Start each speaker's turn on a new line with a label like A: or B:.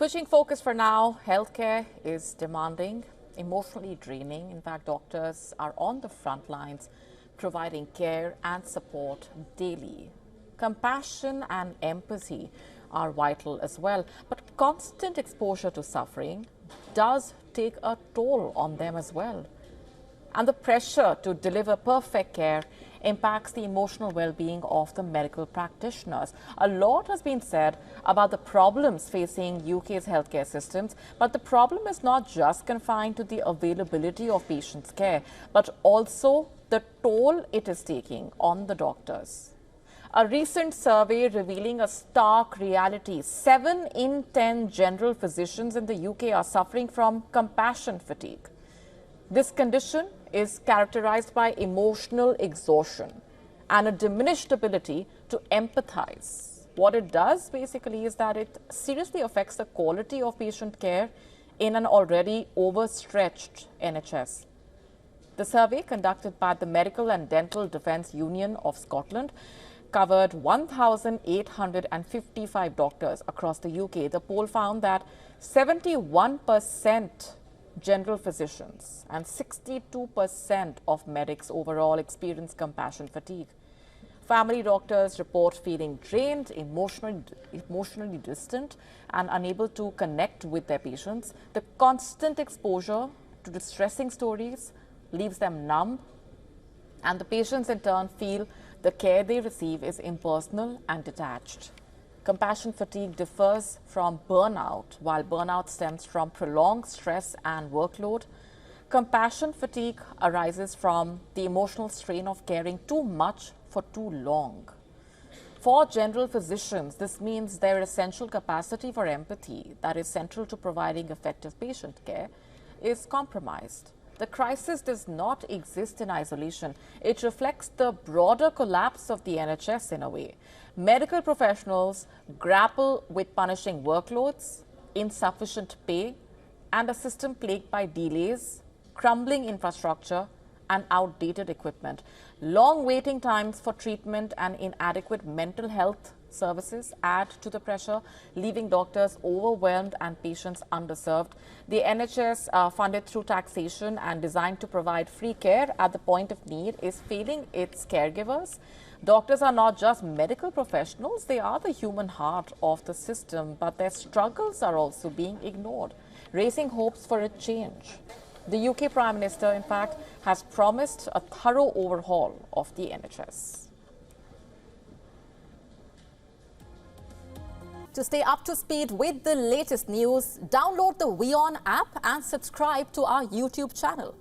A: Switching focus for now, healthcare is demanding, emotionally draining. In fact, doctors are on the front lines providing care and support daily. Compassion and empathy are vital as well, but constant exposure to suffering does take a toll on them as well. And the pressure to deliver perfect care impacts the emotional well-being of the medical practitioners. A lot has been said about the problems facing UK's healthcare systems, but the problem is not just confined to the availability of patients' care, but also the toll it is taking on the doctors. A recent survey revealing a stark reality: 7 in 10 general physicians in the UK are suffering from compassion fatigue. This condition is characterized by emotional exhaustion and a diminished ability to empathize. What it does basically is that it seriously affects the quality of patient care in an already overstretched NHS. The survey, conducted by the Medical and Dental Defence Union of Scotland, covered 1,855 doctors across the UK. The poll found that 71% general physicians and 62% of medics overall experience compassion fatigue. Family doctors report feeling drained, emotionally distant, and unable to connect with their patients. The constant exposure to distressing stories leaves them numb, and the patients in turn feel the care they receive is impersonal and detached. Compassion fatigue differs from burnout. While burnout stems from prolonged stress and workload, compassion fatigue arises from the emotional strain of caring too much for too long. For general physicians, this means their essential capacity for empathy, that is central to providing effective patient care, is compromised. The crisis does not exist in isolation. It reflects the broader collapse of the NHS in a way. Medical professionals grapple with punishing workloads, insufficient pay, and a system plagued by delays, crumbling infrastructure, and outdated equipment. Long waiting times for treatment and inadequate mental health services add to the pressure, leaving doctors overwhelmed and patients underserved. The NHS, funded through taxation and designed to provide free care at the point of need, is failing its caregivers. Doctors are not just medical professionals, they are the human heart of the system, but their struggles are also being ignored, raising hopes for a change. The UK Prime Minister, in fact, has promised a thorough overhaul of the NHS.
B: To stay up to speed with the latest news, download the WION app and subscribe to our YouTube channel.